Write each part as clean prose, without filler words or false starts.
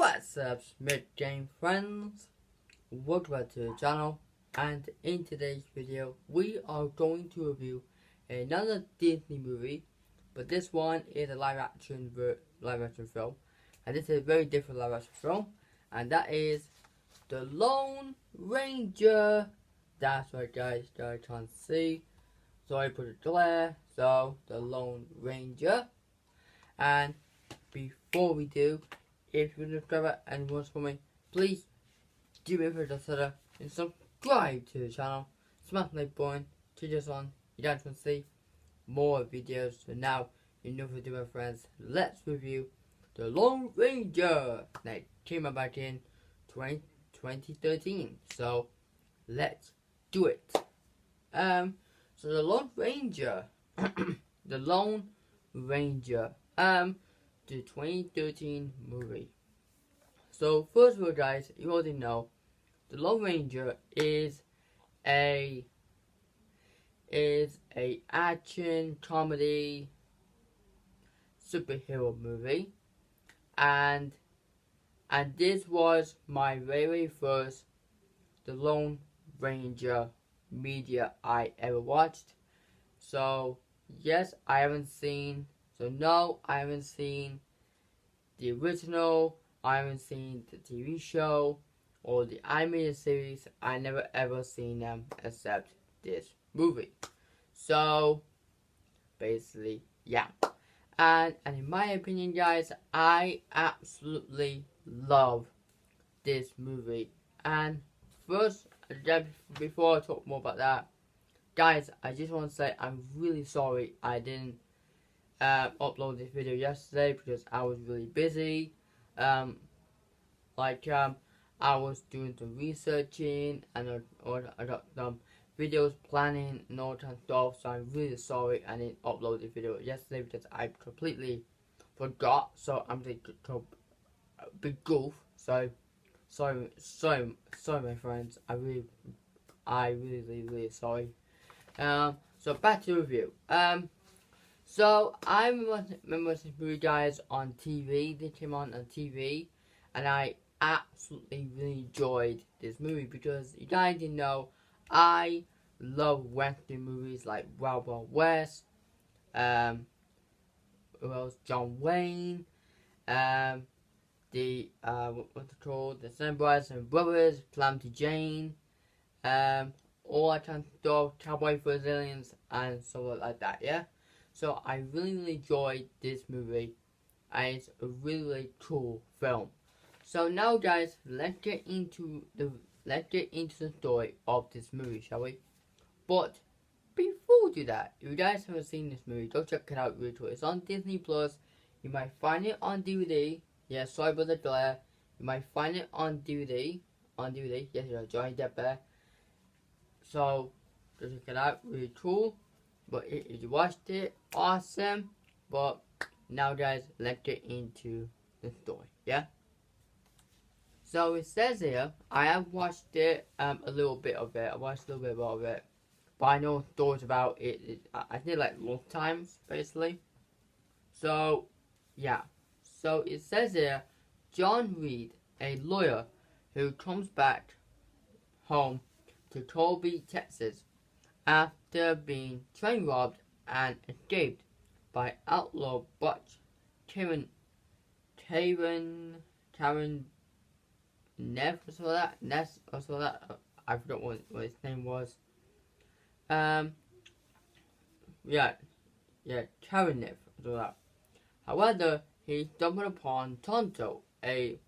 What's up, Smith Game friends? Welcome back to the channel, and in today's video we are going to review another Disney movie, but this one is a live action film, and this is a very different live action film, and that is The Lone Ranger. That's right guys, I can't see, so I put a glare, so The Lone Ranger. And before we do, if you're a subscriber and want to support me, please do me a favor and subscribe to the channel. Smash the like button, turn this on. You guys want to see more videos. So now you know what to do, my friends. Let's review The Lone Ranger. That came out back in 2013. So let's do it. So The Lone Ranger, The Lone Ranger. The 2013 movie. So first of all guys, you already know The Lone Ranger is a action comedy superhero movie, and this was my very first The Lone Ranger media I ever watched. So yes, I haven't seen the original, I haven't seen the TV show or the animated series. I never ever seen them except this movie. So basically, yeah. And in my opinion guys, I absolutely love this movie. And first, before I talk more about that, guys, I just want to say I'm really sorry I didn't upload this video yesterday because I was really busy. I was doing some researching and I got some videos planning and all that stuff. So I'm really sorry I didn't upload this video yesterday because I completely forgot. So I'm just a big goof. So sorry, my friends. Really sorry. So back to the review. So I remember this movie guys on TV. They came on TV, and I absolutely really enjoyed this movie because you guys didn't know I love Western movies like Wild Wild West. Who else? John Wayne. What's it called? The Sun Brothers and Brothers. Calamity Jane. All that kind of stuff. Cowboy Brazilians and stuff like that. Yeah. So I really enjoyed this movie, and it's a really cool film. So now guys, let's get into the story of this movie, shall we? But before we do that, if you guys haven't seen this movie, go check it out really quick. It's on Disney Plus. You might find it on DVD. Yeah, sorry about the glare. You might find it on DVD. Yes, you know, Johnny Depp there. So go check it out, really cool. But if you watched it, awesome. But now guys, let's get into the story, yeah? So it says here, I have watched it, a little bit of it. I watched a little bit of it. But I know stories about it. I did like long times, basically. So, yeah. So it says here, John Reed, a lawyer who comes back home to Colby, Texas, after being train robbed and escaped by outlaw Butch Karen Neff or so that. I forgot what his name was. Karen Neff or that. However, he stumbled upon Tonto, a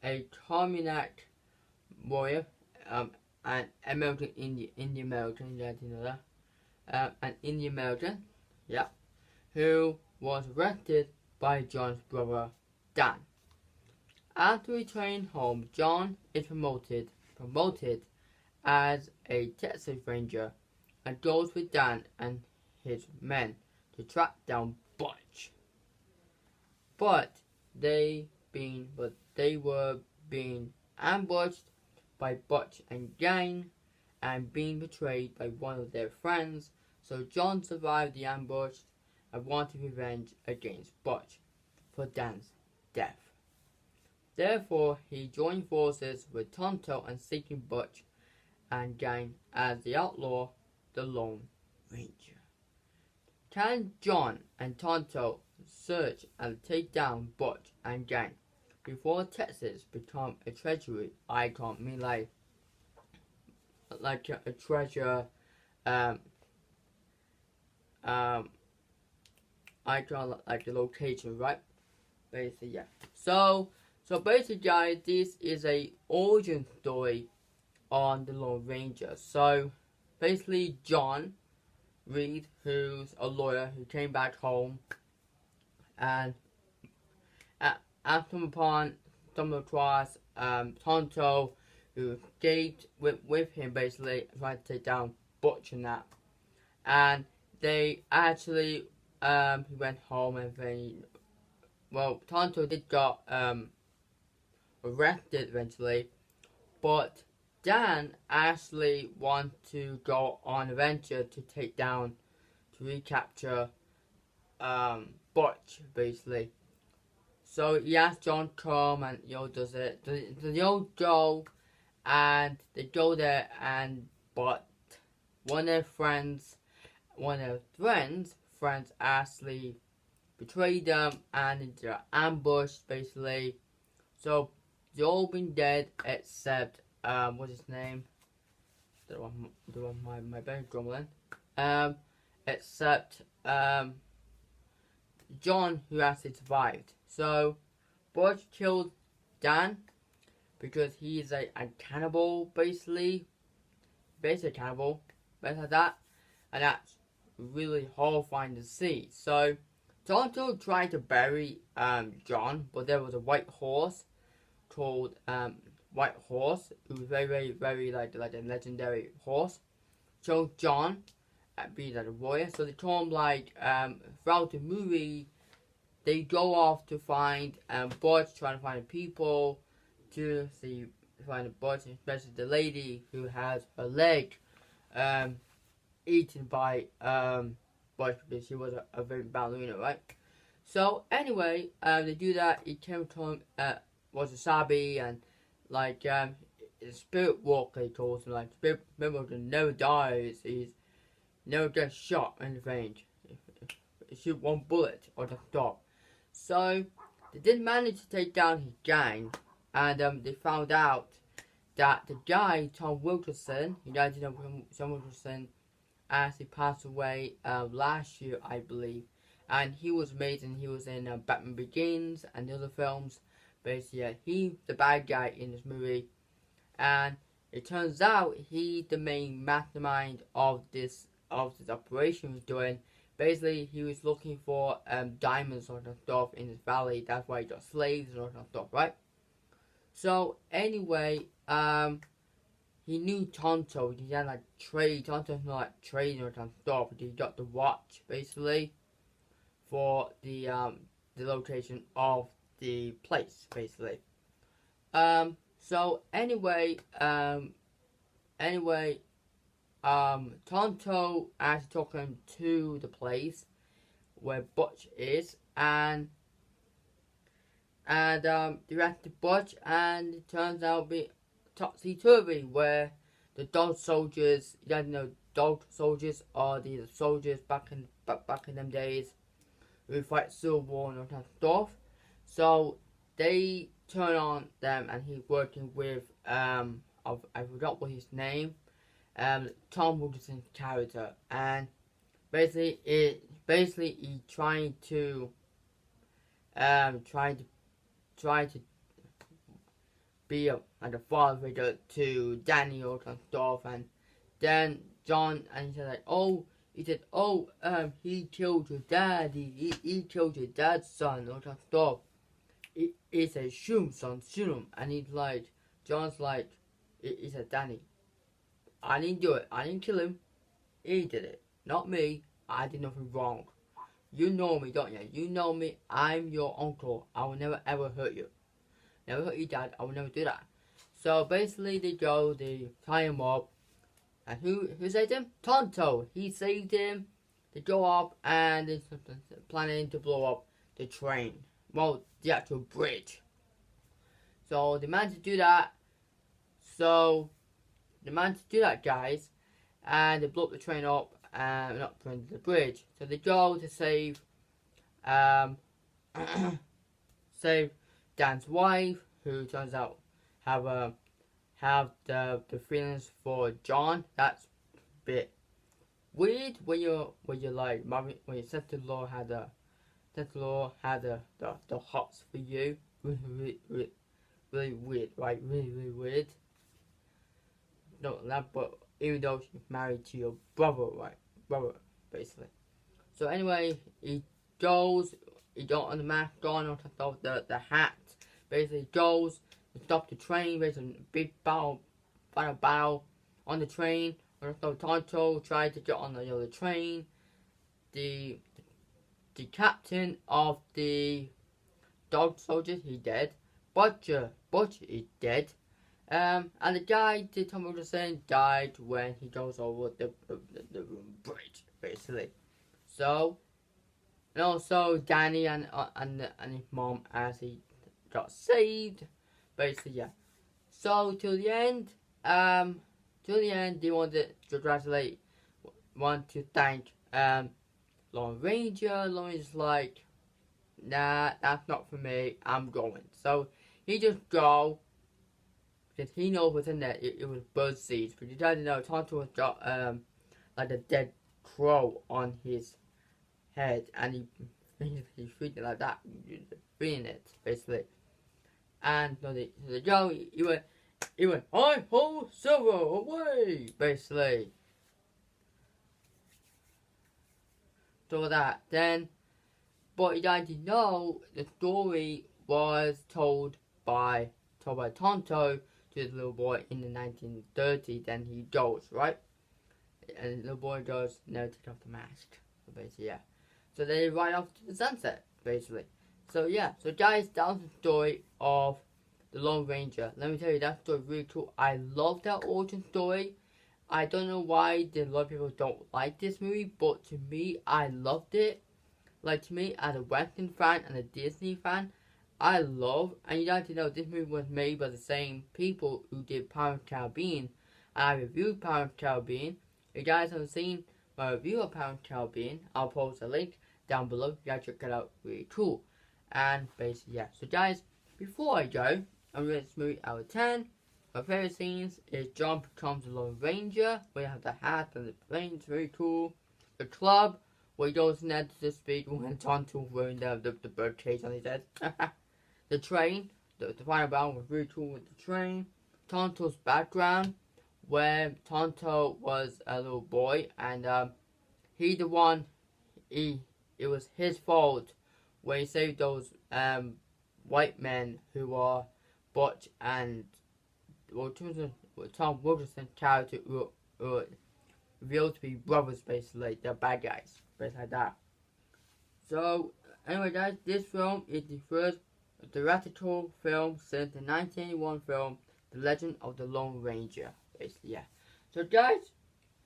Carminac warrior, an American Indian American, you guys know that. An Indian American, yeah, who was arrested by John's brother Dan. After returning home, John is promoted as a Texas Ranger and goes with Dan and his men to track down Butch. But they were being ambushed by Butch and gang and being betrayed by one of their friends. So John survived the ambush and wanted revenge against Butch for Dan's death. Therefore, he joined forces with Tonto and Seeking Butch and gang as the outlaw, the Lone Ranger. Can John and Tonto search and take down Butch and gang before Texas become a treasury icon? I mean, like a treasure um, icon, like the location, right? Basically, yeah. So basically, guys, this is a origin story on the Lone Ranger. So basically, John Reed, who's a lawyer who came back home and stumbled across Tonto, who escaped with him, basically trying to take down Butch and that. And they actually he went home and then, well, Tonto did got arrested eventually, but Dan actually wanted to go on a venture to take down, to recapture Butch, basically. So he asked John to come and does it. So go and they go there, and but one of their friends actually betrayed them and they're ambushed, basically. So they've all been dead except what's his name? The one my brain grumbling. Except John, who actually survived. So Butch killed Dan because he's a cannibal, basically a cannibal, basically like that, and that's really horrifying to see. So Tonto tried to bury John, but there was a white horse called White Horse, who was very, very, very like a legendary horse. So John, being like a warrior, so they told him throughout the movie, they go off to find Butch, trying to find people to find Butch, especially the lady who has her leg eaten by Butch because she was a very ballerina, right? So anyway, they do that. He came to him, was Wasabi, and the spirit walker, he calls him, spirit member that never dies. He's never gets shot in the range. Shoot one bullet or just stop. So they did manage to take down his gang, and they found out that the guy Tom Wilkinson, Tom Wilkinson, actually passed away last year, I believe, and he was amazing. He was in Batman Begins and the other films. Basically, yeah, he's the bad guy in this movie, and it turns out he's the main mastermind of this operation he's doing. Basically, he was looking for diamonds or stuff in this valley. That's why he got slaves and all that stuff, right? So anyway, he knew Tonto. He had trade. Tonto's not trading or stuff. But he got the watch basically for the location of the place, basically. So anyway, Tonto actually took him to the place where Butch is, and directed Butch, and it turns out to be topsy-turvy, where the dog soldiers, dog soldiers are the soldiers back in them days who fight Civil War and all that stuff. So they turn on them, and he's working with I forgot what his name, Tom Wilkinson's character, and basically he trying to be a father figure to Daniel and stuff, and then John, and he said, he killed your dad, he killed your dad's son, all that stuff. He said, shoot him, son, shoot him, and John's like, he said, Danny, I didn't do it, I didn't kill him, he did it, not me, I did nothing wrong. You know me, don't you? You know me, I'm your uncle, I will never ever hurt you. Never hurt your dad, I will never do that. So basically they tie him up, and who saved him? Tonto, he saved him. They go up and they're planning to blow up the train. Well, the actual bridge. So they managed to do that. So they managed to do that, guys, and they blew up the train up and not the bridge. So they go to save save Dan's wife, who turns out have the feelings for John. That's a bit weird when you're like when your sister-in-law had the hots for you. Really weird, right? Really weird. No, that, but even though she's married to your brother, right? Brother, basically. So anyway, he got on the mask, gone on top of the hat. Basically goes to stop the train. Basically, big battle on the train. So Tonto tried to get on the other train. The captain of the dog soldiers, he dead. Butcher is dead. And the guy, the Tom was saying, died when he goes over the bridge, basically. So, and also Danny and his mom as he got saved, basically, yeah. So till the end, they wanted to want to thank Lone Ranger. Lone Ranger's like, nah, that's not for me. I'm going. So he just go. Because he knows within there it was bird seeds. But you don't know, Tonto has got like a dead crow on his head, and he's feeding it like that, feeding it basically. And so the Joe he went hi ho silver away basically. So that then, but you didn't know the story was told by Tonto to the little boy in the 1930s. Then he goes, right, and the little boy goes, no, take off the mask. So basically, yeah. So they ride off to the sunset, basically. So yeah, so guys, that was the story of the Lone Ranger. Let me tell you, that story is really cool. I love that origin story. I don't know why a lot of people don't like this movie, but to me, I loved it. Like, to me, as a Western fan and a Disney fan, I love, and you have to know, this movie was made by the same people who did Pirates of the Caribbean. And I reviewed Pirates of the Caribbean. If you guys haven't seen my review of Pirates of the Caribbean, I'll post a link down below. You guys check it out, really cool. And basically, yeah. So guys, before I go, I'm rating this movie out of 10. My favorite scenes is John becomes a Lone Ranger, where you have the hat and the plane, it's very cool. The club, where he goes in there to the speed when Tonto wearing the bird cage on his head. The train, the final battle was really cool with the train. Tonto's background, where Tonto was a little boy, and it was his fault when he saved those white men who are Butch and Tom Wilkinson character were revealed to be brothers, basically. They're bad guys, basically like that. So anyway, guys, this film is the first theatrical film since the 1981 film The Legend of the Lone Ranger, basically, yeah. So guys,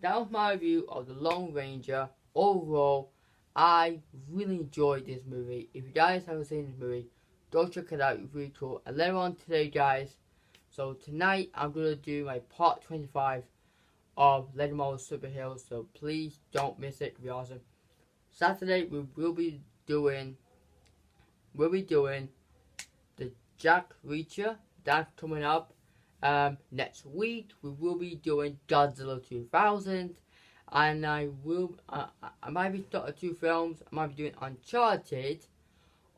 that was my review of The Lone Ranger. Overall, I really enjoyed this movie. If you guys haven't seen this movie, go check it out, it's really cool. And later on today, guys, so tonight I'm going to do my part 25 of Lego Marvel Superheroes, so please don't miss it, it'll be awesome. Saturday we will be doing the Jack Reacher. That's coming up. Next week we will be doing Godzilla 2000, and I might be starting 2 films. I might be doing Uncharted,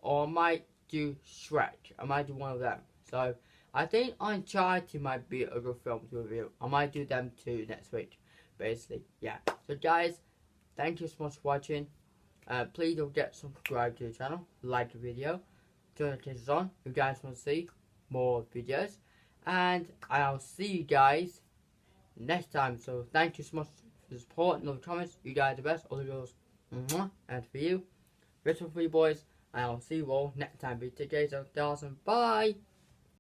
or I might do Shrek. I might do one of them. So I think Uncharted might be a good film to review. I might do them too next week. Basically, yeah. So guys, thank you so much for watching. Please don't forget to subscribe to the channel, like the video, turn the notifications on if you guys want to see more videos. And I'll see you guys next time. So thank you so much for the support and all the comments. You guys are the best. All the girls. And for you, ritual for you boys. And I'll see you all next time. Be together. So awesome. Bye.